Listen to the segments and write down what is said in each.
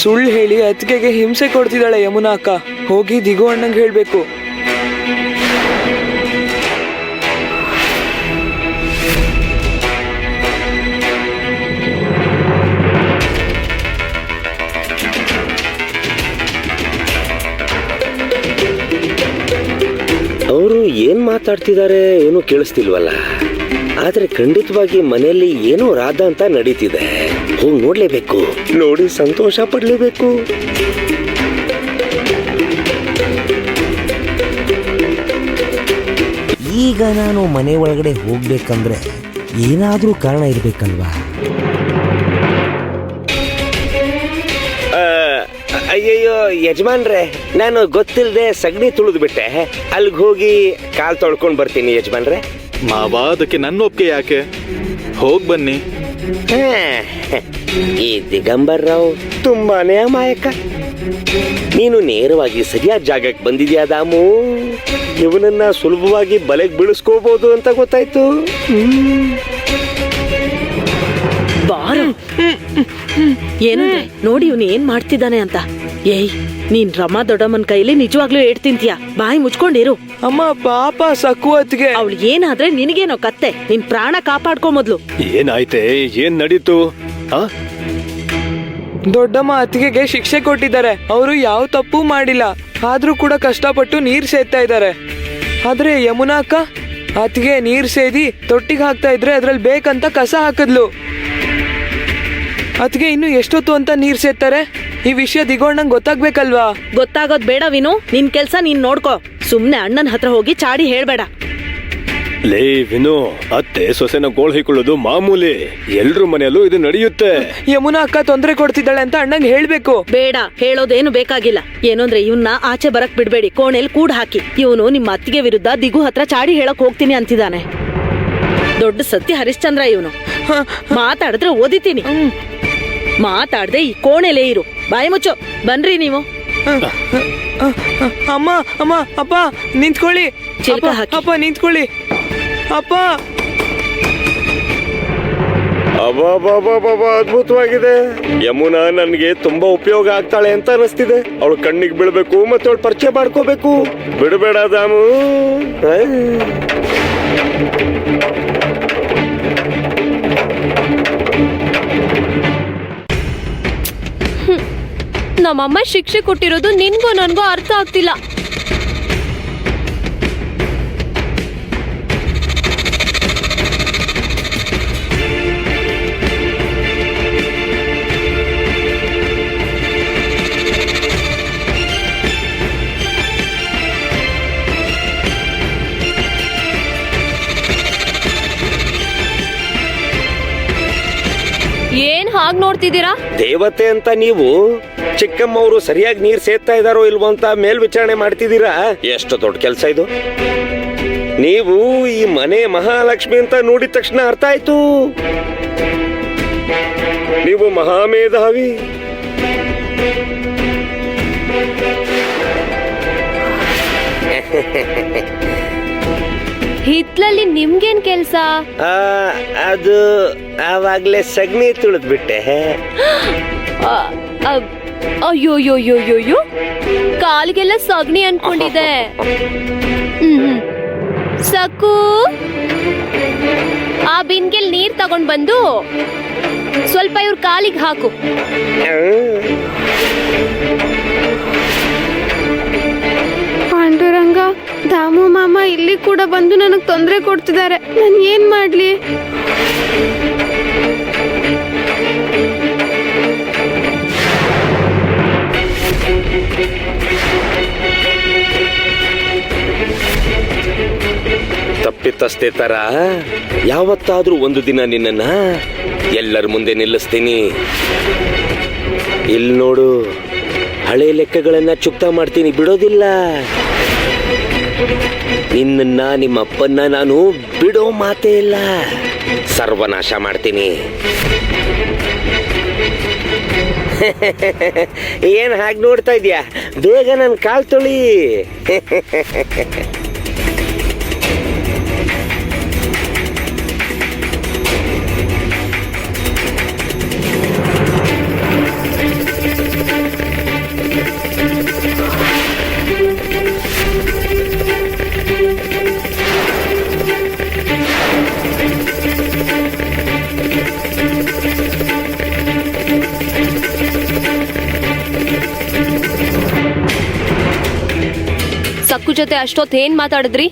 ಸುಳ್ಳು ಹೇಳಿ ಅತ್ತಿಗೆಗೆ ಹಿಂಸೆ ಕೊಡ್ತಿದ್ದಾಳೆ ಯಮುನಾ ಅಕ್ಕ. ಹೋಗಿ ದಿಗು ಅಣ್ಣಂಗೆ ಹೇಳ್ಬೇಕು. ಅವರು ಏನ್ ಮಾತಾಡ್ತಿದ್ದಾರೆ ಏನೂ ಕೇಳಿಸ್ತಿಲ್ವಲ್ಲ. ಆದ್ರೆ ಖಂಡಿತವಾಗಿ ಮನೆಯಲ್ಲಿ ಏನೋ ರಾಧ ಅಂತ ನಡೀತಿದೆ. ಹೋಗಿ ನೋಡ್ಲೇಬೇಕು, ನೋಡಿ ಸಂತೋಷ ಪಡ್ಲೇಬೇಕು. ಈಗ ನಾನು ಮನೆ ಒಳಗಡೆ ಹೋಗ್ಬೇಕಂದ್ರೆ ಏನಾದ್ರೂ ಕಾರಣ ಇರ್ಬೇಕಲ್ವಾ? ಅಯ್ಯಯ್ಯೋ ಯಜಮಾನ್ರೆ, ನಾನು ಗೊತ್ತಿಲ್ಲದೆ ಸಗಣಿ ತುಳಿದು ಬಿಟ್ಟೆ. ಅಲ್ಲಿಗೆ ಹೋಗಿ ಕಾಲ್ ತೊಳ್ಕೊಂಡ್ ಬರ್ತೀನಿ ಯಜಮಾನ್ರೆ. ಮಾವ, ಅದಕ್ಕೆ ನನ್ನ ಒಪ್ಪಿಗೆ ಯಾಕೆ? ಹೋಗ್ ಬನ್ನಿ. ಈ ದಿಗಂಬರ್ ರಾವ್ ತುಂಬಾನೇ ಅಮಾಯಕ. ನೀನು ನೇರವಾಗಿ ಸರಿಯಾದ ಜಾಗಕ್ಕೆ ಬಂದಿದ್ಯಾ ದಾಮು. ಇವನನ್ನ ಸುಲಭವಾಗಿ ಬಲೆಗೆ ಬೀಳಿಸ್ಕೋಬಹುದು ಅಂತ ಗೊತ್ತಾಯ್ತು. ಏನು ನೋಡಿ ಇವನು ಏನ್ ಮಾಡ್ತಿದ್ದಾನೆ ಅಂತ. ಏಯ್, ನೀನ್ ರಮಾ ದೊಡ್ಡಮ್ಮನ ಕೈಲಿ ನಿಜವಾಗ್ಲೂ ಏಡ್ ತಿಂತೀಯ? ಬಾಯಿ ಮುಚ್ಕೊಂಡಿರು. ಅಮ್ಮ ಪಾಪ ಸಕ್ಕು ಅತ್ತಿಗೆ. ಅವಳು ಏನಾದ್ರೆ ನಿನಗೇನೋ ಕತ್ತೆ. ನಿನ್ ಪ್ರಾಣ ಕಾಪಾಡ್ಕೊ ಮೊದ್ಲು. ಏನಾಯ್ತೆ? ಏನ್ ನಡೀತು? ದೊಡ್ಡಮ್ಮ ಅತ್ತಿಗೆಗೆ ಶಿಕ್ಷೆ ಕೊಟ್ಟಿದ್ದಾರೆ. ಅವರು ಯಾವ ತಪ್ಪು ಮಾಡಿಲ್ಲ, ಆದ್ರೂ ಕೂಡ ಕಷ್ಟಪಟ್ಟು ನೀರ್ ಸೇದ್ತಾ ಇದ್ದಾರೆ. ಆದ್ರೆ ಯಮುನಾ ಅಕ್ಕ ಅತ್ತಿಗೆ ನೀರ್ ಸೇದಿ ತೊಟ್ಟಿಗೆ ಹಾಕ್ತಾ ಇದ್ರೆ ಅದ್ರಲ್ಲಿ ಬೇಕಂತ ಕಸ ಹಾಕಿದ್ಲು. ಅತ್ತಿಗೆ ಇನ್ನು ಎಷ್ಟೊತ್ತು ಅಂತ ನೀರ್ ಸೇದ್ತಾರೆ? ಈ ವಿಷಯ ದಿಗೋಣ್ಣಂಗ್ ಗೊತ್ತಾಗ್ಬೇಕಲ್ವಾ? ಗೊತ್ತಾಗೋದ್ ಬೇಡ ವಿನು. ನಿನ್ ಕೆಲ್ಸ ನೀನ್ ನೋಡ್ಕೋ. ಸುಮ್ನೆ ಅಣ್ಣನ ಹತ್ರ ಹೋಗಿ ಚಾಡಿ ಹೇಳ್ಬೇಡ. ಲೇ ವಿನು, ಅತ್ತೆ ಸೊಸೆನ ಗೋಳ್ ಹಿಕೊಳ್ಳೋದು ಮಾಮೂಲಿ. ಎಲ್ರ ಮನೆಯಲ್ಲೂ ಇದು ನಡೆಯುತ್ತೆ. ಯಮುನಾ ಅಕ್ಕ ತೊಂದರೆ ಕೊಡ್ತಿದ್ದಾಳೆ ಅಂತ ಅಣ್ಣಂಗ್ ಹೇಳ್ಬೇಕು. ಬೇಡ, ಹೇಳೋದೇನು ಬೇಕಾಗಿಲ್ಲ. ಏನಂದ್ರೆ ಇವನ್ನ ಆಚೆ ಬರಕ್ ಬಿಡ್ಬೇಡಿ. ಕೋಣೆಲ್ ಕೂಡ್ ಹಾಕಿ. ಇವನು ನಿಮ್ಮ ಅತ್ತಿಗೆ ವಿರುದ್ಧ ದಿಗು ಹತ್ರ ಚಾಡಿ ಹೇಳಕ್ ಹೋಗ್ತೀನಿ ಅಂತಿದ್ದಾನೆ. ದೊಡ್ಡ ಸತ್ಯ ಹರಿಶ್ಚಂದ್ರ ಇವನು. ಮಾತಾಡಿದ್ರೆ ಓದಿತೀನಿ. ಮಾತಾಡ್ದೆ ಈ ಕೋಣೆಲೇ ಇರು. ಬಾಯಿ ಮುಚ್ಚೋ. ಬನ್ರಿ ನೀವು. ಅಮ್ಮ ಅಮ್ಮ ಅಪ್ಪ ನಿಂತ್ಕೊಳ್ಳಿ. ಅಪ್ಪ ನಿಂತ್ಕೊಳ್ಳಿ. ಅಪ್ಪ ಅಬ್ಬಬ್ಬಬ್ಬಬ್ಬ, ಅದ್ಭುತವಾಗಿದೆ. ಯಮುನಾ ನನ್ಗೆ ತುಂಬಾ ಉಪಯೋಗ ಆಗ್ತಾಳೆ ಅಂತ ಅನಿಸ್ತಿದೆ. ಅವಳು ಕಣ್ಣಿಗೆ ಬೀಳ್ಬೇಕು ಮತ್ತೆ ಅವಳು ಪರಿಚಯ ಮಾಡ್ಕೋಬೇಕು. ಬಿಡಬೇಡ ದಾಮು. ನಮ್ಮಮ್ಮ ಶಿಕ್ಷೆ ಕೊಟ್ಟಿರೋದು ನಿನ್ಗೂ ನನ್ಗೂ ಅರ್ಥ ಆಗ್ತಿಲ್ಲ. ಏನ್ ಹಾಗ್ ನೋಡ್ತಿದ್ದೀರಾ? ದೇವತೆ ಅಂತ ನೀವು ಚಿಕ್ಕಮ್ಮವರು ಸರಿಯಾಗಿ ನೀರ್ ಸೇದ್ತಾ ಇದಾರೋ ಇಲ್ವೋ ಅಂತ ಮೇಲ್ವಿಚಾರಣೆ ಮಾಡ್ತಿದ್ದೀರಾ? ಎಷ್ಟು ದೊಡ್ಡ ಕೆಲಸ ಇದು. ನೀವು ಈ ಮನೆ ಮಹಾಲಕ್ಷ್ಮಿ ಅಂತ ನೋಡಿದ ತಕ್ಷಣ ಅರ್ಥ ಆಯ್ತು. ನೀವು ಮಹಾಮೇಧಾವಿ. ಹಿತ್ಲಲ್ಲಿ ನಿಮ್ಗೇನ್ ಕೆಲ್ಸ? ಅದು ಆವಾಗ್ಲೇ ಸಗಣಿ ತುಳಿದ್ಬಿಟ್ಟೆ. ಅಯ್ಯೋಯ್ಯೋಯ್ಯೋಯ್ಯೋ, ಕಾಲಿಗೆಲ್ಲ ಸಗಣಿ ಅನ್ಕೊಂಡಿದೆ. ಸಕ್ಕು, ಆ ಬಿನ್ಗೆಲ್ ನೀರ್ ತಗೊಂಡ್ ಬಂದು ಸ್ವಲ್ಪ ಇವ್ರ ಕಾಲಿಗೆ ಹಾಕು. ಪಾಂಡುರಂಗ, ದಾಮು ಮಾಮ ಇಲ್ಲಿ ಕೂಡ ಬಂದು ನನಗ್ ತೊಂದರೆ ಕೊಡ್ತಿದ್ದಾರೆ. ನಾನು ಏನ್ ಮಾಡ್ಲಿ? ತಪ್ಪಿತಸ್ಥೆ ತರ ಯಾವತ್ತಾದ್ರೂ ಒಂದು ದಿನ ನಿನ್ನನ್ನ ಎಲ್ಲರ ಮುಂದೆ ನಿಲ್ಲಿಸ್ತೀನಿ. ಇಲ್ಲಿ ನೋಡು, ಹಳೆ ಲೆಕ್ಕಗಳನ್ನ ಚುಕ್ತಾ ಮಾಡ್ತೀನಿ, ಬಿಡೋದಿಲ್ಲ. ನಿನ್ನ ನಿಮ್ಮಪ್ಪನ್ನ ನಾನು ಬಿಡೋ ಮಾತೇ ಇಲ್ಲ. ಸರ್ವನಾಶ ಮಾಡ್ತೀನಿ. ಏನ್ ಹಾಗೆ ನೋಡ್ತಾ ಇದ್ಯಾ? ಬೇಗ ನನ್ನ ಕಾಲ್ ತೊಳಿ. ಜೊತೆ ಅಷ್ಟೊತ್ತು ಏನ್ ಮಾತಾಡಿದ್ರಿ?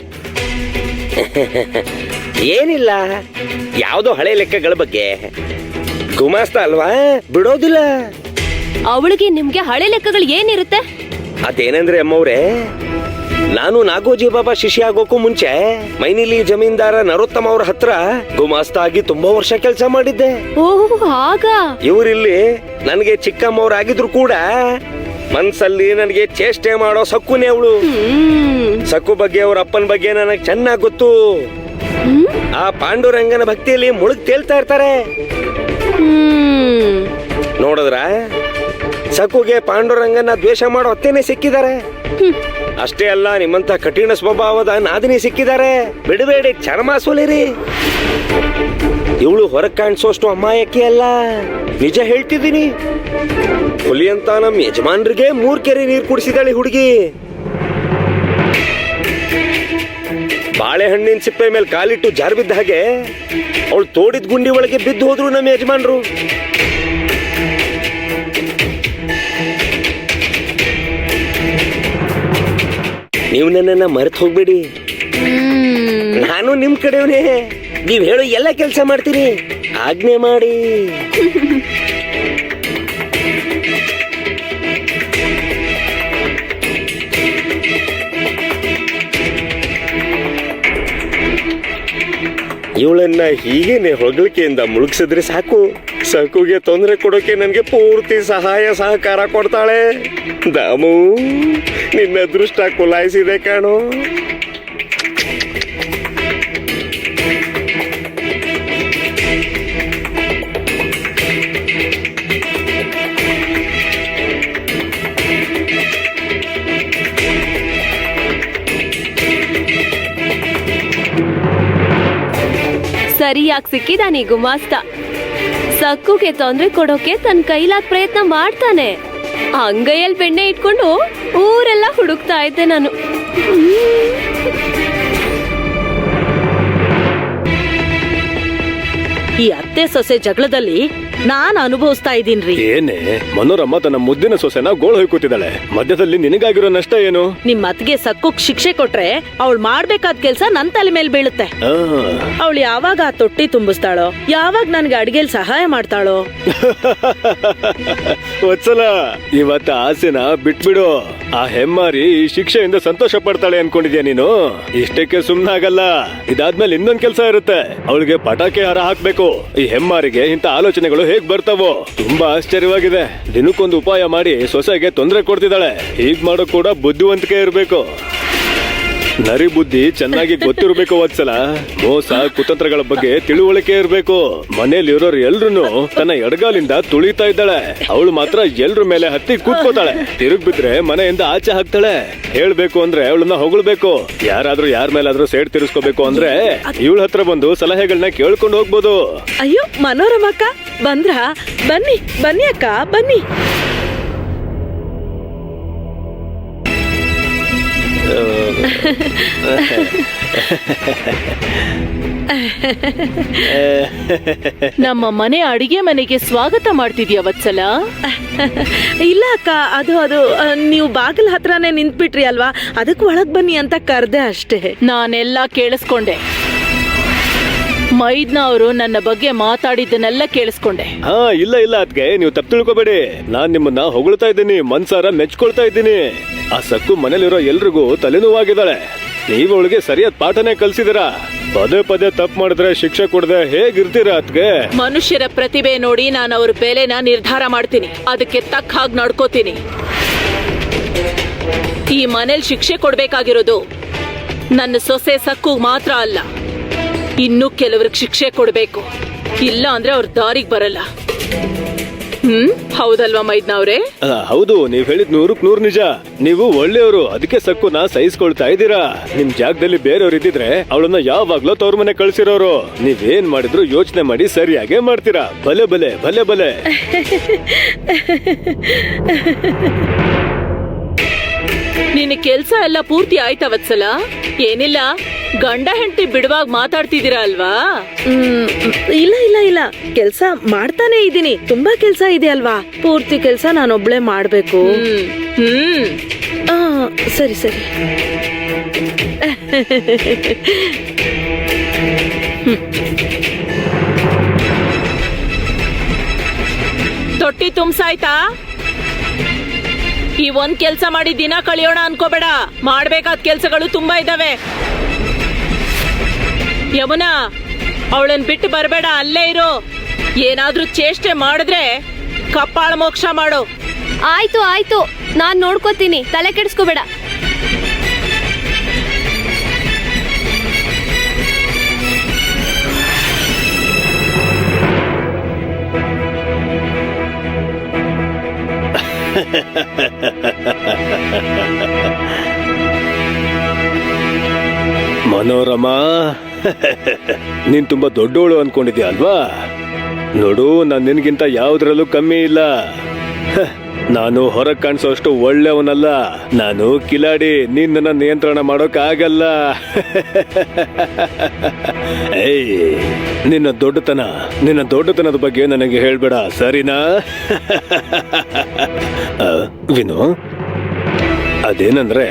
ಏನಿಲ್ಲ, ಯಾವ್ದೋ ಹಳೆ ಲೆಕ್ಕಗಳ ಬಗ್ಗೆ. ಗುಮಾಸ್ತ ಅಲ್ವಾ, ಬಿಡೋದಿಲ್ಲ. ಅವಳಿಗೆ ನಿಮ್ಗೆ ಹಳೆ ಲೆಕ್ಕಗಳು ಏನಿರುತ್ತೆ? ಅದೇನಂದ್ರೆ ಅಮ್ಮವ್ರೆ, ನಾನು ನಾಗೋಜಿ ಬಾಬಾ ಶಿಷ್ಯ ಆಗೋಕ್ಕೂ ಮುಂಚೆ ಮೈನಿಲಿ ಜಮೀನ್ದಾರ ನರೋತ್ತಮ ಅವ್ರ ಹತ್ರ ಗುಮಾಸ್ತ ಆಗಿ ತುಂಬಾ ವರ್ಷ ಕೆಲಸ ಮಾಡಿದ್ದೆ. ಓಹ್ ಆಗ ಇವರಿಲ್ಲಿ ನನಗೆ ಚಿಕ್ಕಮ್ಮವ್ರಾಗಿದ್ರು ಕೂಡ ಮನ್ಸಲ್ಲಿ ನನಗೆ ಚೇಷ್ಟೆ ಮಾಡೋ ಸಕ್ಕುನೇ ಅವಳು. ಸಕ್ಕು ಬಗ್ಗೆ ಅವ್ರ ಅಪ್ಪನ ಬಗ್ಗೆ ನನಗೆ ಚೆನ್ನಾಗ್ ಗೊತ್ತು. ಆ ಪಾಂಡುರಂಗನ ಭಕ್ತಿಯಲ್ಲಿ ಮುಳುಗ್ ತೇಲ್ತಾ ಇರ್ತಾರೆ. ನೋಡಿದ್ರ ಸಕ್ಕುಗೆ ಪಾಂಡುರಂಗನ ದ್ವೇಷ ಮಾಡೋ ಅತ್ತೇನೆ ಸಿಕ್ಕಿದ್ದಾರೆ. ಅಷ್ಟೇ ಅಲ್ಲ, ನಿಮ್ಮಂತ ಕಠಿಣ ಸ್ವಭಾವದ ನಾದಿನಿ ಸಿಕ್ಕಿದ್ದಾರೆ. ಬಿಡಬೇಡಿ, ಚರ್ಮ ಸೋಲಿರಿ. ಇವಳು ಹೊರಗ್ ಕಾಣಿಸೋಷ್ಟು ಅಮ್ಮಾಯಕ್ಕೆ ಅಲ್ಲ, ನಿಜ ಹೇಳ್ತಿದ್ದೀನಿ. ಹುಲಿ ಅಂತ ನಮ್ ಯಜಮಾನ್ರಿಗೆ 3 ಕೆರೆ ನೀರು ಕುಡಿಸಿದಾಳೆ ಹುಡುಗಿ. ಬಾಳೆಹಣ್ಣಿನ ಸಿಪ್ಪೆ ಮೇಲೆ ಕಾಲಿಟ್ಟು ಜಾರ್ ಬಿದ್ದ ಹಾಗೆ ಅವಳು ತೋಡಿದ ಗುಂಡಿ ಒಳಗೆ ಬಿದ್ದು ಹೋದ್ರು ನಮ್ಮ ಯಜಮಾನ್ರು. ನೀವು ನನ್ನನ್ನ ಮರೆತು ಹೋಗ್ಬೇಡಿ. ನಾನು ನಿಮ್ ಕಡೆಯವನೇ. ನೀವ್ ಹೇಳೋ ಎಲ್ಲ ಕೆಲಸ ಮಾಡ್ತೀನಿ. ಆಜ್ಞೆ ಮಾಡಿ. ಇವಳನ್ನ ಹೀಗೇನೆ ಹೊಗಳಿಕೆಯಿಂದ ಮುಳುಗಿಸಿದ್ರೆ ಸಾಕು. ಸಕುಗೆ ತೊಂದರೆ ಕೊಡೋಕೆ ನನಗೆ ಪೂರ್ತಿ ಸಹಾಯ ಸಹಕಾರ ಕೊಡ್ತಾಳೆ. ದಾಮು, ನಿನ್ನ ಅದೃಷ್ಟ ಕುಲಾಯಿಸಿದೆ ಕಾಣೋ. ಸರಿಯಾಗಿ ಸಿಕ್ಕಿದಾನೆ ಗುಮಾಸ್ತ. ಸಕ್ಕುಗೆ ತೊಂದ್ರೆ ಕೊಡೋಕೆ ತನ್ನ ಕೈಲಾದ ಪ್ರಯತ್ನ ಮಾಡ್ತಾನೆ. ಅಂಗೈಯಲ್ಲಿ ಬೆಣ್ಣೆ ಇಟ್ಕೊಂಡು ಊರೆಲ್ಲ ಹುಡುಕ್ತಾ ಇದ್ದೆ ನಾನು. ಈ ಅತ್ತೆ ಸೊಸೆ ಜಗಳದಲ್ಲಿ ನಾನ್ ಅನುಭವಿಸ್ತಾ ಇದ್ದೀನ್ರಿ. ಏನೇ ಮನೋರಮ್ಮ ತನ್ನ ಮುದ್ದಿನ ಸೊಸೆನ ಗೋಳು ಹೊಯ್ಕೂತಿದ್ದಾಳೆ. ಮಧ್ಯದಲ್ಲಿ ನಿನಗಾಗಿರೋ ನಷ್ಟ ಏನು? ನಿಮ್ ಅತ್ತಿಗೆ ಸಕ್ಕುಕ್ ಶಿಕ್ಷೆ ಕೊಟ್ರೆ ಅವಳು ಮಾಡ್ಬೇಕಾದ ಕೆಲ್ಸ ನನ್ ತಲೆ ಮೇಲೆ ಬೀಳುತ್ತೆ. ಅವಳು ಯಾವಾಗ ಆ ತೊಟ್ಟಿ ತುಂಬಿಸ್ತಾಳೋ, ಯಾವಾಗ ನನ್ಗೆ ಅಡ್ಗೆಲ್ ಸಹಾಯ ಮಾಡ್ತಾಳೋ. ವತ್ಸಲ, ಇವತ್ತ ಆಸೆನ ಬಿಟ್ಬಿಡು. ಆ ಹೆಮ್ಮಾರಿ ಈ ಶಿಕ್ಷೆಯಿಂದ ಸಂತೋಷ ಪಡ್ತಾಳೆ ಅನ್ಕೊಂಡಿದ್ಯಾ ನೀನು? ಇಷ್ಟಕ್ಕೆ ಸುಮ್ನಾಗಲ್ಲ. ಇದಾದ್ಮೇಲೆ ಇನ್ನೊಂದ್ ಕೆಲ್ಸ ಇರುತ್ತೆ. ಅವಳಿಗೆ ಪಟಾಕಿ ಹಾರ ಹಾಕ್ಬೇಕು. ಈ ಹೆಮ್ಮಾರಿಗೆ ಇಂತ ಆಲೋಚನೆಗಳು ಹೇಗ್ ಬರ್ತಾವೋ ತುಂಬಾ ಆಶ್ಚರ್ಯವಾಗಿದೆ. ದಿನಕ್ಕೊಂದು ಉಪಾಯ ಮಾಡಿ ಸೊಸೆಗೆ ತೊಂದರೆ ಕೊಡ್ತಿದ್ದಾಳೆ. ಹೀಗ್ ಮಾಡೋ ಕೂಡ ಬುದ್ಧಿವಂತಿಕೆ ಇರ್ಬೇಕು. ನರಿ ಬುದ್ಧಿ ಚೆನ್ನಾಗಿ ಗೊತ್ತಿರ್ಬೇಕು ವತ್ಸಲ. ಮೋಸ ಕುತಂತ್ರಗಳ ಬಗ್ಗೆ ತಿಳುವಳಿಕೆ ಇರ್ಬೇಕು. ಮನೇಲಿ ಇರೋರು ಎಲ್ರು ತನ್ನ ಎಡಗಾಲಿಂದ ತುಳಿತಾ ಇದ್ದಾಳೆ. ಅವಳು ಮಾತ್ರ ಎಲ್ರ ಮೇಲೆ ಹತ್ತಿ ಕೂತ್ಕೋತಾಳೆ. ತಿರುಗ್ ಬಿದ್ರೆ ಮನೆಯಿಂದ ಆಚೆ ಹಾಕ್ತಾಳೆ. ಹೇಳ್ಬೇಕು ಅಂದ್ರೆ ಅವಳನ್ನ ಹೊಗಳ್ಬೇಕು. ಯಾರಾದ್ರೂ ಯಾರ ಮೇಲಾದ್ರೂ ಸೇಡ್ ತಿರ್ಸ್ಕೋಬೇಕು ಅಂದ್ರೆ ಇವಳ ಹತ್ರ ಬಂದು ಸಲಹೆಗಳನ್ನ ಕೇಳ್ಕೊಂಡು ಹೋಗ್ಬೋದು. ಅಯ್ಯೋ ಮನೋರಮಕ್ಕ ಬಂದ್ರ? ಬನ್ನಿ ಬನ್ನಿ ಅಕ್ಕ ಬನ್ನಿ. ನಮ್ಮ ಮನೆ ಅಡಿಗೆ ಮನೆಗೆ ಸ್ವಾಗತ ಮಾಡ್ತಿದ್ಯಾ ವತ್ಸಲ? ಇಲ್ಲ ಅಕ್ಕ, ಅದು ನೀವು ಬಾಗಿಲ ಹತ್ರನೇ ನಿಂತ್ಬಿಟ್ರಿ ಅಲ್ವಾ, ಅದಕ್ಕೆ ಒಳಗ್ ಬನ್ನಿ ಅಂತ ಕರ್ದೆ ಅಷ್ಟೇ. ನಾನೆಲ್ಲ ಕೇಳಿಸ್ಕೊಂಡೆ. ಮೈದ್ನ ಅವರು ನನ್ನ ಬಗ್ಗೆ ಮಾತಾಡಿದ್ದನ್ನೆಲ್ಲ ಕೇಳಿಸ್ಕೊಂಡೆ. ಇಲ್ಲ ಅದ್ಗೆ ನೀವು ತಪ್ಪು ತಿಳ್ಕೊಬೇಡಿ. ನಾನ್ ನಿಮ್ಮನ್ನ ಹೊಗಳ್ತಾ ಇದ್ದೀನಿ, ಮನ್ಸಾರ ಮೆಚ್ಕೊಳ್ತಾ ಇದ್ದೀನಿ. ಆ ಸಕ್ಕು ಮನೇಲಿರೋ ಎಲ್ರಿಗೂ ತಲೆನೋವಾಗಿದ್ದಾಳೆ. ನೀವು ಅವಳಿಗೆ ಸರಿಯಾದ ಪಾಠನೇ ಕಲ್ಸಿದಿರಾ. ಪದೇ ಪದೇ ತಪ್ಪು ಮಾಡಿದ್ರೆ ಶಿಕ್ಷೆ ಕೊಡದೆ ಹೇಗಿರ್ತೀರಾ ಅದ್ಗೆ? ಮನುಷ್ಯರ ಪ್ರತಿಭೆ ನೋಡಿ ನಾನು ಅವ್ರ ಬೆಲೆನ ನಿರ್ಧಾರ ಮಾಡ್ತೀನಿ. ಅದಕ್ಕೆ ತಕ್ಕ ಹಾಗೆ ನಡ್ಕೋತೀನಿ. ಈ ಮನೇಲಿ ಶಿಕ್ಷೆ ಕೊಡ್ಬೇಕಾಗಿರೋದು ನನ್ನ ಸೊಸೆ ಸಕ್ಕು ಮಾತ್ರ ಅಲ್ಲ, ಇನ್ನೂ ಕೆಲವ್ರಿಗೆ ಶಿಕ್ಷೆ ಕೊಡ್ಬೇಕು. ಇಲ್ಲ ಅಂದ್ರೆ ಅವ್ರ ದಾರಿಗೆ ಬರಲ್ಲ. ಹೌದಲ್ವಾ ಮೈದ್ನವ್ರೆ? ಹೌದು, ನೀವ್ ಹೇಳಿದ್ 100ಕ್ಕೆ 100 ನಿಜ. ನೀವು ಒಳ್ಳೆಯವರು, ಅದಕ್ಕೆ ಸಕ್ಕುನ ಸಹಿಸ್ಕೊಳ್ತಾ ಇದ್ದೀರಾ. ನಿಮ್ ಜಾಗದಲ್ಲಿ ಬೇರೆಯವ್ರು ಇದ್ದಿದ್ರೆ ಅವಳನ್ನ ಯಾವಾಗ್ಲೂ ತವ್ರ ಮನೆ ಕಳ್ಸಿರೋರು. ನೀವೇನ್ ಮಾಡಿದ್ರು ಯೋಚನೆ ಮಾಡಿ ಸರಿಯಾಗೇ ಮಾಡ್ತೀರಾ. ಬಲೆ ಬಲೆ ಬಲೆ ಬಲೆ. ನಿನ್ನ ಕೆಲ್ಸ ಎಲ್ಲ ಪೂರ್ತಿ ಆಯ್ತಾ ವತ್ಸಲ? ಏನಿಲ್ಲ, ಗಂಡ ಹೆಂಡತಿ ಬಿಡುವಾಗ ಮಾತಾಡ್ತಿದ್ದೀರಾ ಅಲ್ವಾ? ಇಲ್ಲ ಕೆಲ್ಸ ಮಾಡ್ತಾನೆ ಇದ್ದೀನಿ. ತುಂಬಾ ಕೆಲ್ಸ ಇದೆ ಅಲ್ವಾ, ಪೂರ್ತಿ ಕೆಲ್ಸ ನಾನೊಬ್ಳೆ ಮಾಡ್ಬೇಕು. ಸರಿ ತೊಟ್ಟಿ ತುಂಬ್ಸಾಯ್ತಾ? ಈ ಒಂದ್ ಕೆಲ್ಸ ಮಾಡಿ ದಿನ ಕಳಿಯೋಣ ಅನ್ಕೋಬೇಡ, ಮಾಡ್ಬೇಕಾದ ಕೆಲ್ಸಗಳು ತುಂಬಾ ಇದಾವೆ. ಯಮುನಾ, ಅವಳನ್ ಬಿಟ್ಟು ಬರಬೇಡ, ಅಲ್ಲೇ ಇರು. ಏನಾದ್ರೂ ಚೇಷ್ಟೆ ಮಾಡಿದ್ರೆ ಕಪ್ಪಾಳ ಮೋಕ್ಷ ಮಾಡು. ಆಯ್ತು ಆಯ್ತು, ನಾನ್ ನೋಡ್ಕೋತೀನಿ, ತಲೆ ಕೆಡಿಸ್ಕೋಬೇಡ. ಮನೋರಮಾ, ನೀನ್ ತುಂಬಾ ದೊಡ್ಡೋಳು ಅನ್ಕೊಂಡಿದ್ಯಾ ಅಲ್ವಾ? ನೋಡು, ನಾನ್ ನಿನ್ಗಿಂತ ಯಾವ್ದ್ರಲ್ಲೂ ಕಮ್ಮಿ ಇಲ್ಲ. ನಾನು ಹೊರಗ್ ಕಾಣಿಸೋ ಅಷ್ಟು ಒಳ್ಳೆಯವನಲ್ಲ. ನಾನು ಕಿಲಾಡಿ, ನೀನ್ ನನ್ನ ನಿಯಂತ್ರಣ ಮಾಡೋಕ್ ಆಗಲ್ಲ. ಏಯ್, ನಿನ್ನ ದೊಡ್ಡತನದ ಬಗ್ಗೆ ನನಗೆ ಹೇಳ್ಬೇಡ, ಸರಿನಾ? ವಿನು, ಅದೇನಂದ್ರೆ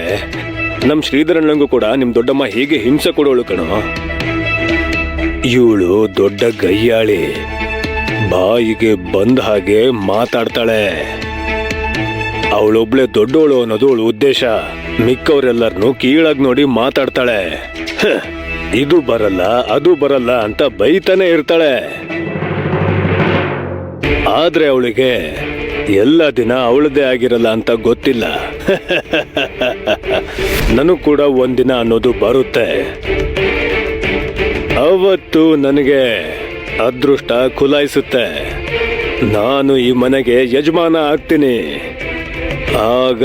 ನಮ್ ಶ್ರೀಧರಣ್ಣಂಗೂ ಕೂಡ ನಿಮ್ ದೊಡ್ಡಮ್ಮ ಹೀಗೆ ಹಿಂಸೆ ಕೊಡೋಳು ಕಣೋ. ಇವಳು ದೊಡ್ಡ ಗಯ್ಯಾಳಿ, ಬಾಯಿಗೆ ಬಂದ ಹಾಗೆ ಮಾತಾಡ್ತಾಳೆ. ಅವಳೊಬ್ಳೆ ದೊಡ್ಡೋಳು ಅನ್ನೋದು ಅವಳ ಉದ್ದೇಶ. ಮಿಕ್ಕವರೆಲ್ಲರನ್ನು ಕೀಳಾಗಿ ನೋಡಿ ಮಾತಾಡ್ತಾಳೆ. ಇದು ಬರಲ್ಲ, ಅದು ಬರಲ್ಲ ಅಂತ ಬೈತಾನೆ ಇರ್ತಾಳೆ. ಆದ್ರೆ ಅವಳಿಗೆ ಎಲ್ಲ ದಿನ ಅವಳದೇ ಆಗಿರಲ್ಲ ಅಂತ ಗೊತ್ತಿಲ್ಲ. ನನಗೂ ಕೂಡ ಒಂದಿನ ಅನ್ನೋದು ಬರುತ್ತೆ. ಅವತ್ತು ನನಗೆ ಅದೃಷ್ಟ ಖುಲಾಯಿಸುತ್ತೆ. ನಾನು ಈ ಮನೆಗೆ ಯಜಮಾನ ಆಗ್ತೀನಿ. ಆಗ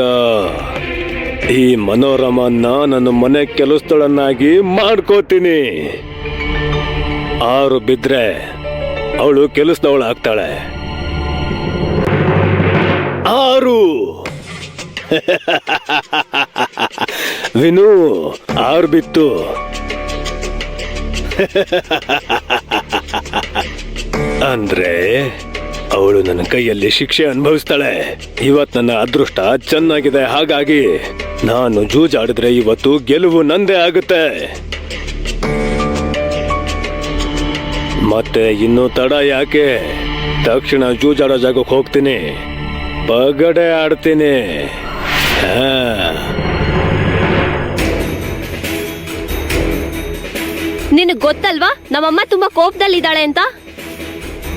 ಈ ಮನೋರಮನ್ನ ನನ್ನ ಮನೆ ಕೆಲಸದೊಳನ್ನಾಗಿ ಮಾಡ್ಕೋತೀನಿ. 6 ಬಿದ್ರೆ ಅವಳು ಕೆಲಸದವಳು ಆಗ್ತಾಳೆ. 6 ವಿನು, 6 ಬಿತ್ತು. ಅಂದ್ರೆ ಅವಳು ನನ್ನ ಕೈಯಲ್ಲಿ ಶಿಕ್ಷೆ ಅನುಭವಿಸ್ತಾಳೆ. ಇವತ್ ನನ್ನ ಅದೃಷ್ಟ ಚೆನ್ನಾಗಿದೆ, ಹಾಗಾಗಿ ನಾನು ಜೂಜಾಡಿದ್ರೆ ಇವತ್ತು ಗೆಲುವು ನಂದೇ ಆಗುತ್ತೆ. ಮತ್ತೆ ಇನ್ನು ತಡ ಯಾಕೆ? ತಕ್ಷಣ ಜೂಜಾಡೋ ಜಾಗಕ್ಕೆ ಹೋಗ್ತೀನಿ, ಪಗಡೆ ಆಡ್ತೀನಿ. ನಿನಗ್ ಗೊತ್ತಲ್ವಾ ನಮ್ಮಮ್ಮ ತುಂಬಾ ಕೋಪದಲ್ಲಿದ್ದಾಳೆ ಅಂತ?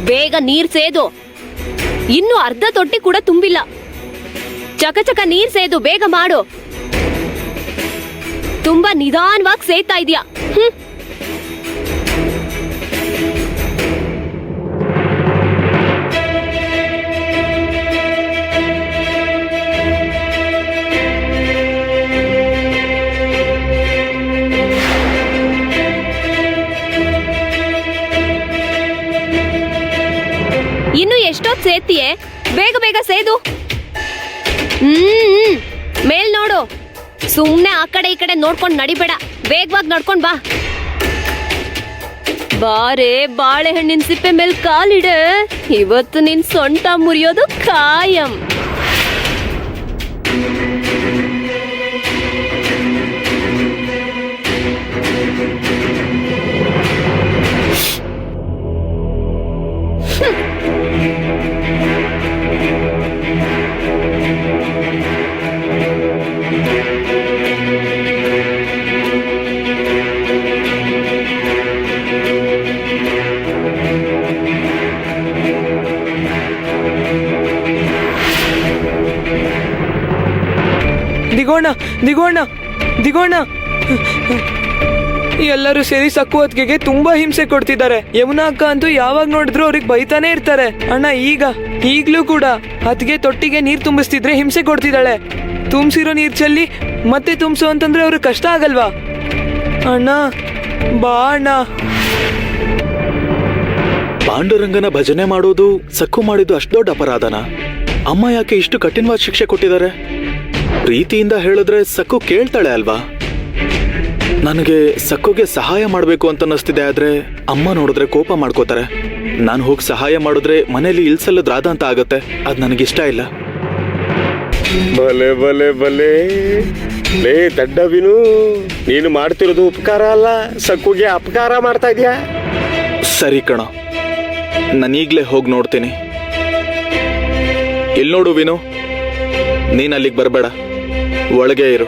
ಬೇಗ ನೀರ್ ಸೇದು. ಇನ್ನು ಅರ್ಧ ತೊಟ್ಟಿ ಕೂಡ ತುಂಬಿಲ್ಲ. ಚಕ ನೀರ್ ಸೇದು, ಬೇಗ ಮಾಡು. ತುಂಬಾ ನಿಧಾನವಾಗಿ ಸೇತಾ ಇದೀಯಾ. ಇನ್ನು ಎಷ್ಟೊತ್ತು ಸೇತಿಯೇ? ಬೇಗ ಬೇಗ ಸೇದು. ಮೇಲ್ ನೋಡು. ಸುಮ್ನೆ ಆ ಕಡೆ ಈ ಕಡೆ ನೋಡ್ಕೊಂಡ್ ನಡಿಬೇಡ, ವೇಗವಾಗಿ ನಡ್ಕೊಂಡ್ ಬಾ. ಬಾರೆ, ಬಾಳೆಹಣ್ಣಿನ ಸಿಪ್ಪೆ ಮೇಲ್ ಕಾಲಿಡೆ. ಇವತ್ತು ನಿನ್ ಸೊಂಟ ಮುರಿಯೋದು ಖಾಯಂ. ದಿಗೋಣ. ಎಲ್ಲರೂ ಸೇರಿ ಸಕ್ಕು ಹೊತ್ತಿಗೆ ತುಂಬಾ ಹಿಂಸೆ ಕೊಡ್ತಿದ್ದಾರೆ. ಯಮುನಾ ಅಕ್ಕ ಅಂತೂ ಯಾವಾಗ ನೋಡಿದ್ರು ಅವ್ರಿಗೆ ಬೈತಾನೆ ಇರ್ತಾರೆ. ಅಣ್ಣ, ಈಗ್ಲೂ ಕೂಡ ಅತ್ತಿಗೆ ತೊಟ್ಟಿಗೆ ನೀರ್ ತುಂಬಿಸ್ತಿದ್ರೆ ಹಿಂಸೆ ಕೊಡ್ತಿದ್ದಾಳೆ. ತುಂಬಿಸಿರೋ ನೀರ್ ಚೆಲ್ಲಿ ಮತ್ತೆ ತುಂಬಿಸು ಅಂತಂದ್ರೆ ಅವ್ರಿಗೆ ಕಷ್ಟ ಆಗಲ್ವಾ? ಅಣ್ಣ, ಬಾ ಅಣ್ಣ. ಪಾಂಡುರಂಗನ ಭಜನೆ ಮಾಡೋದು ಸಕ್ಕು ಮಾಡಿದ್ದು ಅಷ್ಟು ದೊಡ್ಡ ಅಪರಾಧನ? ಅಮ್ಮ ಯಾಕೆ ಇಷ್ಟು ಕಠಿಣವಾದ ಶಿಕ್ಷೆ ಕೊಟ್ಟಿದ್ದಾರೆ? ಪ್ರೀತಿಯಿಂದ ಹೇಳಿದ್ರೆ ಸಕ್ಕು ಕೇಳ್ತಾಳೆ ಅಲ್ವಾ? ನನಗೆ ಸಕ್ಕುಗೆ ಸಹಾಯ ಮಾಡಬೇಕು ಅಂತ ಅನ್ನಿಸ್ತಿದೆ. ಆದ್ರೆ ಅಮ್ಮ ನೋಡಿದ್ರೆ ಕೋಪ ಮಾಡ್ಕೋತಾರೆ. ನಾನು ಹೋಗಿ ಸಹಾಯ ಮಾಡಿದ್ರೆ ಮನೇಲಿ ಇಲ್ಸಲ್ಲದ್ರಾದ ಅಂತ ಆಗತ್ತೆ. ಅದು ನನಗಿಷ್ಟ ಇಲ್ಲ. ಬಲೆ ಬಲೆ ಬಲೆ, ಲೇ ದಡ್ಡವಿನು, ನೀನು ಮಾಡ್ತಿರೋದು ಉಪಕಾರ ಅಲ್ಲ, ಸಕ್ಕುಗೆ ಅಪಕಾರ ಮಾಡ್ತಾ ಇದೀಯಾ. ಸರಿ ಕಣ, ನಾನೀಗ್ಲೇ ಹೋಗಿ ನೋಡ್ತೀನಿ. ಇಲ್ಲಿ ನೋಡು ವಿನು, ನೀನ್ ಅಲ್ಲಿಗೆ ಬರಬೇಡ, ಒಳಗೆ ಇರು.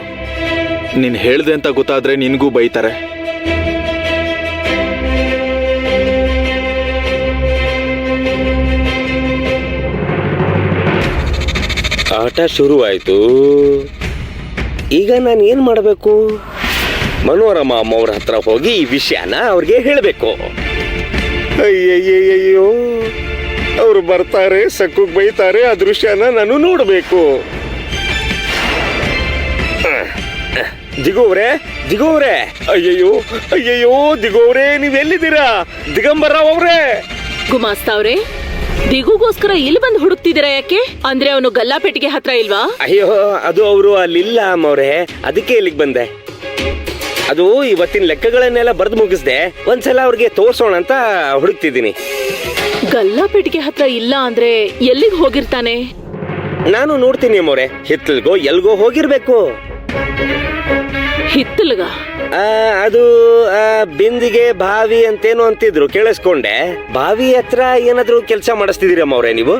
ನೀನ್ ಹೇಳ್ದೆ ಅಂತ ಗೊತ್ತಾದ್ರೆ ನಿನ್ಗೂ ಬೈತಾರೆ. ಆಟ ಶುರುವಾಯ್ತು. ಈಗ ನಾನು ಏನ್ ಮಾಡಬೇಕು? ಮನೋರಮಾ ಅಮ್ಮವ್ರ ಹತ್ರ ಹೋಗಿ ಈ ವಿಷಯನ ಅವ್ರಿಗೆ ಹೇಳಬೇಕು. ಅಯ್ಯಯ್ಯಯ್ಯೋ, ಅವ್ರು ಬರ್ತಾರೆ, ಸಕ್ಕುಗ್ ಬೈತಾರೆ, ಆ ದೃಶ್ಯನ ನಾನು ನೋಡಬೇಕು. ದಿಗೋವ್ರೆ, ದಿಗೋವ್ರೆ, ಅಯ್ಯಯ್ಯೋ ಅಯ್ಯಯ್ಯೋ, ದಿಗೋವ್ರೆ ನೀವೆಲ್ಲಿದ್ದೀರಾ? ದಿಗಂಬರ ಅವ್ರೆ. ಗುಮಾಸ್ತ ಅವ್ರೆ, ದಿಗುಗೋಸ್ಕರ ಇಲ್ಲಿ ಬಂದು ಹುಡುಕ್ತಿದ್ದೀರಾ ಯಾಕೆ? ಅಂದ್ರೆ ಅವನು ಗಲ್ಲಾಪೆಟ್ಟಿಗೆ ಹತ್ರ ಇಲ್ವಾ? ಅಯ್ಯೋ, ಅದು ಅವರು ಅಲ್ಲಿಲ್ಲ ಅಮ್ಮವ್ರೆ, ಅದಕ್ಕೆ ಇಲ್ಲಿಗೆ ಬಂದೆ. ಅದು ಇವತ್ತಿನ ಲೆಕ್ಕಗಳನ್ನೆಲ್ಲ ಬರೆದು ಮುಗಿಸ್ದೆ, ಒಂದ್ಸಲ ಅವ್ರಿಗೆ ತೋರ್ಸೋಣ ಅಂತ ಹುಡುಕ್ತಿದ್ದೀನಿ. ಗಲ್ಲಾಪೆಟ್ಟಿಗೆ ಹತ್ರ ಇಲ್ಲ ಅಂದ್ರೆ ಎಲ್ಲಿಗೆ ಹೋಗಿರ್ತಾನೆ? ನಾನು ನೋಡ್ತೀನಿ ಅಮ್ಮವ್ರೆ, ಹಿತ್ತಲ್ಗೋ ಎಲ್ಗೋ ಹೋಗಿರ್ಬೇಕು. ಹಿತ್ತಲ್ಗ? ಅದು ಬಿಂದಿಗೆ ಬಾವಿ ಅಂತೇನು ಅಂತಿದ್ರು, ಕೇಳಿಸ್ಕೊಂಡೆ. ಬಾವಿ ಹತ್ರ ಏನಾದ್ರು ಕೆಲಸ ಮಾಡಿಸ್ತಿದ್ದೀರಿ ಅಮ್ಮವ್ರೆ ನೀವು?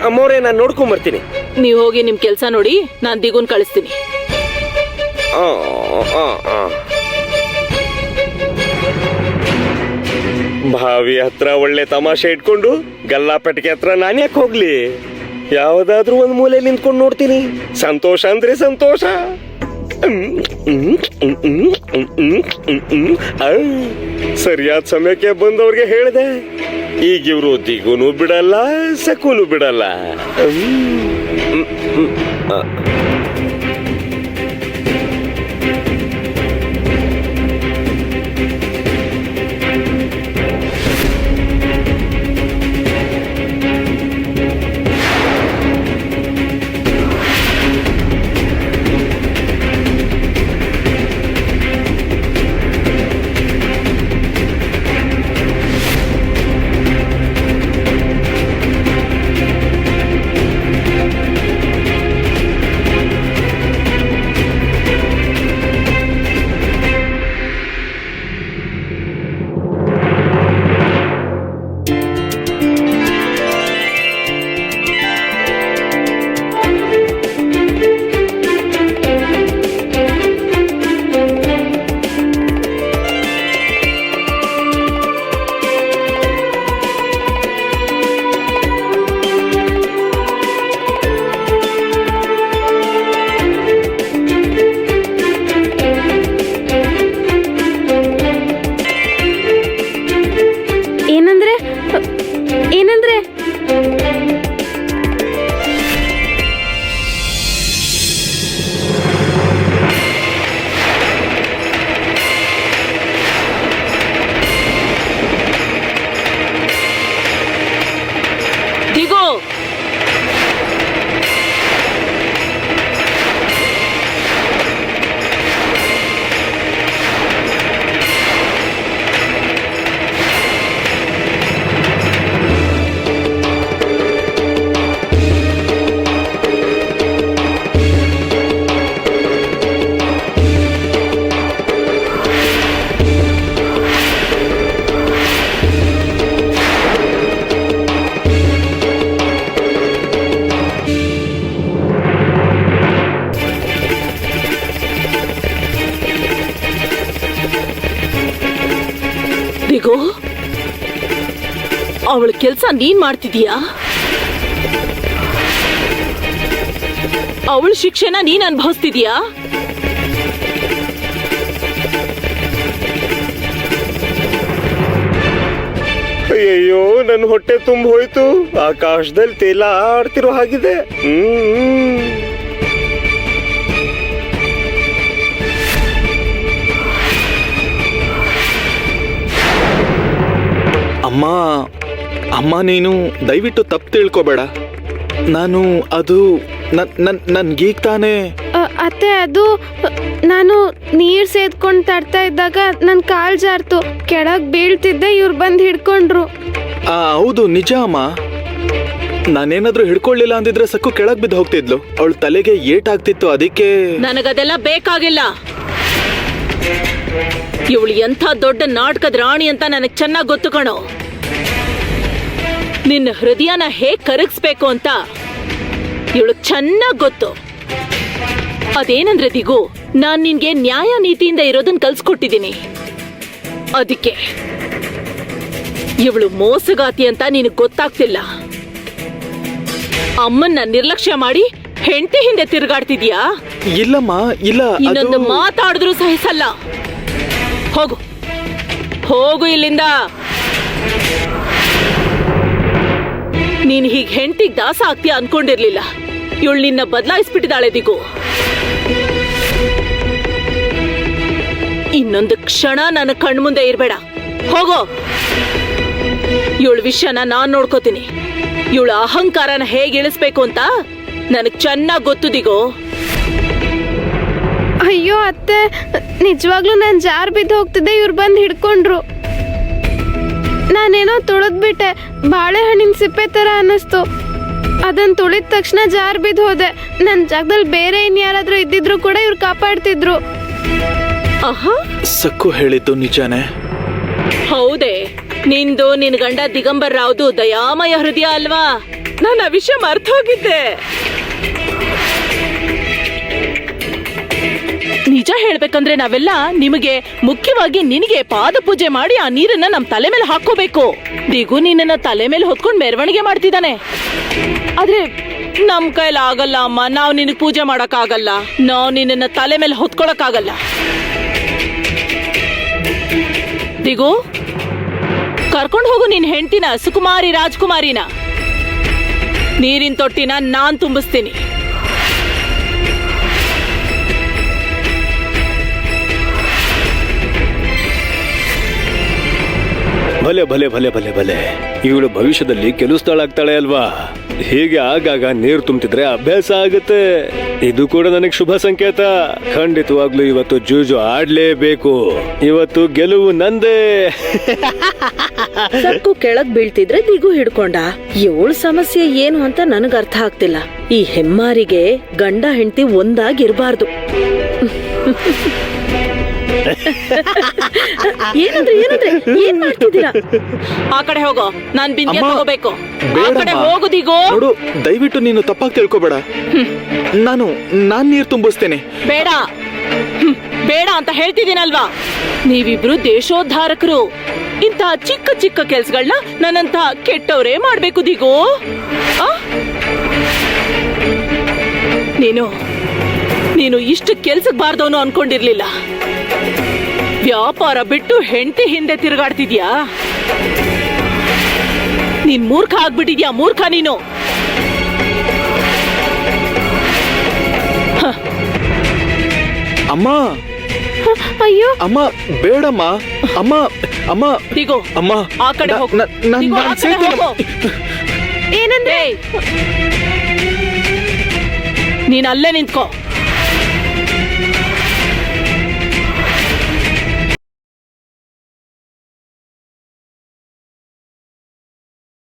ಅಮ್ಮವ್ರೆ, ನಾನು ನೋಡ್ಕೊಂಡ್ ಬರ್ತೀನಿ. ನೀವ್ ಹೋಗಿ ನಿಮ್ ಕೆಲ್ಸ ನೋಡಿ, ನಾನ್ ದಿಗುನ್ ಕಳಿಸ್ತೀನಿ. ಬಾವಿ ಹತ್ರ ಒಳ್ಳೆ ತಮಾಷೆ ಇಟ್ಕೊಂಡು ಗಲ್ಲಾಪೆಟ್ಟಿಗೆ ಹತ್ರ ನಾನ್ಯಾಕೆ ಹೋಗ್ಲಿ? ಯಾವ್ದಾದ್ರೂ ಒಂದ್ ಮೂಲೆ ನಿಂತ್ಕೊಂಡು ನೋಡ್ತೀನಿ. ಸಂತೋಷ ಅಂದ್ರೆ ಸಂತೋಷ. ಸರಿಯಾದ ಸಮಯಕ್ಕೆ ಬಂದವ್ರಿಗೆ ಹೇಳಿದೆ. ಈಗ ಇವ್ರು ದಿಗುನು ಬಿಡಲ್ಲ, ಸಕುನು ಬಿಡಲ್ಲ. ಏನಂದ್ರೆ ದಿಗು, ದಿಗು, ಅವಳ ಕೆಲ್ಸ ನೀನ್ ಮಾಡ್ತಿದೀಯಾ? ಅವಳ ಶಿಕ್ಷೆನ ನೀನ್ ಅನುಭವಿಸ್ತಿದೀಯಾ? ಅಯ್ಯಯ್ಯೋ, ನನ್ನ ಹೊಟ್ಟೆ ತುಂಬ ಹೋಯ್ತು. ಆಕಾಶದಲ್ಲಿ ತೇಲ ಆಡ್ತಿರೋ ಹಾಗಿದೆ. ಅಮ್ಮ ಅಮ್ಮ, ನೀನು ದಯವಿಟ್ಟು ತಪ್ಪು ತಿಳ್ಕೊಬೇಡ. ಅದು ನನ್ಗೀಗ ತಾನೇ. ಅತ್ತೆ, ಅದು ನಾನು ನೀರ್ ಸೇದ್ಕೊಂಡ್ ತರ್ತಾ ಇದ್ದಾಗ ನನ್ ಕಾಲ್ ಜಾರ್ತು, ಕೆಳಗ್ ಬೀಳ್ತಿದ್ದೆ, ಇವ್ರು ಬಂದ್ ಹಿಡ್ಕೊಂಡ್ರು. ಹೌದು, ನಿಜ ಅಮ್ಮ. ನಾನೇನಾದ್ರೂ ಹಿಡ್ಕೊಳ್ಳಿಲ್ಲ ಅಂದಿದ್ರೆ ಸಕ್ಕು ಕೆಳಗ್ ಬಿದ್ದು ಹೋಗ್ತಿದ್ಲು. ಅವಳ ತಲೆಗೆ ಏಟಾಗ್ತಿತ್ತು, ಅದಕ್ಕೆ. ನನಗದೆಲ್ಲ ಬೇಕಾಗಿಲ್ಲ. ಇವಳು ಎಂಥ ದೊಡ್ಡ ನಾಟಕದ ರಾಣಿ ಅಂತ ನನಗ್ ಚೆನ್ನಾಗ್ ಗೊತ್ತು ಕಣೋ. ನಿನ್ನ ಹೃದಯನ ಹೇಗ್ ಕರಗಿಸ್ಬೇಕು ಅಂತ ಇವಳು ಚೆನ್ನಾಗ್ ಗೊತ್ತು. ಅದೇನಂದ್ರೆ ದಿಗು, ನಾನ್ ನಿನ್ಗೆ ನ್ಯಾಯ ನೀತಿಯಿಂದ ಇರೋದನ್ನ ಕಲ್ಸ್ಕೊಟ್ಟಿದ್ದೀನಿ. ಅದಕ್ಕೆ ಇವಳು ಮೋಸಗಾತಿ ಅಂತ ನಿನಗ್ ಗೊತ್ತಾಗ್ತಿಲ್ಲ. ಅಮ್ಮನ್ನ ನಿರ್ಲಕ್ಷ್ಯ ಮಾಡಿ ಹೆಂಡತಿ ಹಿಂದೆ ತಿರುಗಾಡ್ತಿದ್ಯಾ? ಇಲ್ಲಮ್ಮ, ಇಲ್ಲ. ಇನ್ನೊಂದು ಮಾತಾಡಿದ್ರು ಸಹಿಸಲ್ಲ. ಹೋಗು ಹೋಗು ಇಲ್ಲಿಂದ. ನೀನ್ ಹೀಗ್ ಹೆಂಡತಿಗ್ ದಾಸ ಆಗ್ತೀಯ ಅನ್ಕೊಂಡಿರ್ಲಿಲ್ಲ. ಇವಳು ನಿನ್ನ ಬದಲಾಯಿಸ್ಬಿಟ್ಟಿದ್ದಾಳೆ ದಿಗು. ಇನ್ನೊಂದು ಕ್ಷಣ ನನ್ನ ಕಣ್ಮುಂದೆ ಇರ್ಬೇಡ. ಹೋಗೋ. ಇವಳ ವಿಷಯನ ನಾನ್ ನೋಡ್ಕೋತೀನಿ. ಇವಳ ಅಹಂಕಾರನ ಹೇಗೆ ಇಳಿಸ್ಬೇಕು ಅಂತ ನನಗ್ ಚೆನ್ನಾಗ್ ಗೊತ್ತು ದಿಗು. ಅಯ್ಯೋ ಅತ್ತೆ, ನಿಜವಾಗ್ಲೂ ನಾನು ಜಾರ್ ಬಿದ್ದು ಹೋಗ್ತಿದ್ದೆ, ಇವ್ರು ಬಂದು ಹಿಡ್ಕೊಂಡ್ರು. ನಾನೇನೋ ತುಳಿದ್ಬಿಟ್ಟೆ, ಬಾಳೆಹಣ್ಣಿನ ಸಿಪ್ಪೆ ತರ ಅನ್ನಿಸ್ತು. ಅದನ್ನ ತುಳಿದ ತಕ್ಷಣ ಜಾರ್ ಬಿದ್ದು ಹೋದೆ. ನನ್ನ ಜಾಗದಲ್ಲಿ ಬೇರೆ ಇನ್ಯಾರಾದ್ರೂ ಇದ್ದಿದ್ರು ಕೂಡ ಇವ್ರು ಕಾಪಾಡ್ತಿದ್ರು. ಆಹಾ, ಸಕ್ಕು ಹೇಳಿದ್ದು ನಿಜಾನೇ? ಹೌದೇ? ನಿಂದು ನಿನ್ ಗಂಡ ದಿಗಂಬರ್ ರಾವ್ದು ದಯಾಮಯ ಹೃದಯ ಅಲ್ವಾ? ನಾನು ಆ ವಿಷಯ ಮರ್ತು ಹೋಗಿದ್ದೆ. ನಿಜ ಹೇಳ್ಬೇಕಂದ್ರೆ ನಾವೆಲ್ಲ ನಿಮಗೆ, ಮುಖ್ಯವಾಗಿ ನಿನಗೆ ಪಾದ ಪೂಜೆ ಮಾಡಿ ಆ ನೀರನ್ನ ನಮ್ ತಲೆ ಮೇಲೆ ಹಾಕೋಬೇಕು. ದಿಗು ನಿನ್ನ ತಲೆ ಮೇಲೆ ಹೊತ್ಕೊಂಡ್ ಮೆರವಣಿಗೆ ಮಾಡ್ತಿದ್ದಾನೆ. ಆದ್ರೆ ನಮ್ ಕೈಲಿ ಆಗಲ್ಲ ಅಮ್ಮ. ನಾವ್ ನಿನಗ್ ಪೂಜೆ ಮಾಡಕ್ ಆಗಲ್ಲ. ನಾವ್ ನಿನ್ನ ತಲೆ ಮೇಲೆ ಹೊತ್ಕೊಳಕ್ ಆಗಲ್ಲ. ದಿಗು, ಕರ್ಕೊಂಡು ಹೋಗು ನಿನ್ ಹೆಂಡತಿನ, ಸುಕುಮಾರಿ ರಾಜ್ಕುಮಾರಿನ. ನೀರಿನ ತೊಟ್ಟಿನ ನಾನ್ ತುಂಬಿಸ್ತೀನಿ. ಭಲೆ ಭಲೆ ಭಲೆ ಭಲೆ ಭಲೆ. ಇವಳು ಭವಿಷ್ಯದಲ್ಲಿ ಕೆಲಸದಳಾಗ್ತಾಳೆ ಅಲ್ವಾ? ಹೀಗೆ ಆಗಾಗ ನೀರು ತುಂಬ್ತಿದ್ರೆ ಅಭ್ಯಾಸ ಆಗುತ್ತೆ. ಇದು ಕೂಡ ನನಗೆ ಶುಭ ಸಂಕೇತ. ಖಂಡಿತವಾಗ್ಲೂ ಇವತ್ತು ಜೂಜು ಆಡ್ಲೇಬೇಕು. ಇವತ್ತು ಗೆಲುವು ನಂದೇ. ಸಕ್ಕು ಕೆಳಗ್ ಬೀಳ್ತಿದ್ರೆ ದಿಗು ಹಿಡ್ಕೊಂಡ. ಇವಳ ಸಮಸ್ಯೆ ಏನು ಅಂತ ನನಗ್ ಅರ್ಥ ಆಗ್ತಿಲ್ಲ. ಈ ಹೆಮ್ಮಾರಿಗೆ ಗಂಡ ಹೆಂಡತಿ ಒಂದಾಗಿರ್ಬಾರ್ದು. ಏನಂದ್ರೆ ಏನ್ ಮಾಡ್ತಿದ್ದೀರಾ? ಆ ಕಡೆ ಹೋಗೋ. ನಾನ್ ಬಿಂದಿಗೆ ಅಮ್ಮ, ತಗೋಬೇಕು. ಆ ಬೇಡಮ್ಮ. ಕಡೆ ಹೋಗುದಿಗೋ. ನೋಡು, ದಯವಿಟ್ಟು ನೀನು ತಪ್ಪಾಗಿ ತಿಳ್ಕೊಬೇಡ. ನಾನ್ ನೀರ್ ತುಂಬಿಸ್ತೇನೆ. ಬೇಡ, ಬೇಡ ಅಂತ ಹೇಳ್ತಿದ್ದೀನಲ್ವಾ? ನೀವಿಬ್ರು ದೇಶೋದ್ಧಾರಕರು. ಇಂತಹ ಚಿಕ್ಕ ಚಿಕ್ಕ ಕೆಲ್ಸಗಳನ್ನ ನನ್ನಂತ ಕೆಟ್ಟವರೇ ಮಾಡ್ಬೇಕು ದಿಗೋ. ನೀನು ಇಷ್ಟು ಕೆಲ್ಸಕ್ ಬಾರ್ದವನು ಅನ್ಕೊಂಡಿರ್ಲಿಲ್ಲ. ವ್ಯಾಪಾರ ಬಿಟ್ಟು ಹೆಂಡತಿ ಹಿಂದೆ ತಿರುಗಾಡ್ತಿದ್ಯಾ? ನೀನ್ ಮೂರ್ಖ ಆಗ್ಬಿಟ್ಟಿದ್ಯಾ, ಮೂರ್ಖ ನೀನು. ಅಮ್ಮ, ಅಯ್ಯೋ ಅಮ್ಮ, ಬೇಡಮ್ಮ. ಅಮ್ಮ, ಅಮ್ಮ, ದಿಗೋ, ಅಮ್ಮ, ಆ ಕಡೆ ಹೋಗು. ದಿಗು, ಆ ಕಡೆ ಹೋಗು. ಏನಂದ್ರೆ? ನೀನ್ ಅಲ್ಲೇ ನಿಂತ್ಕೋ.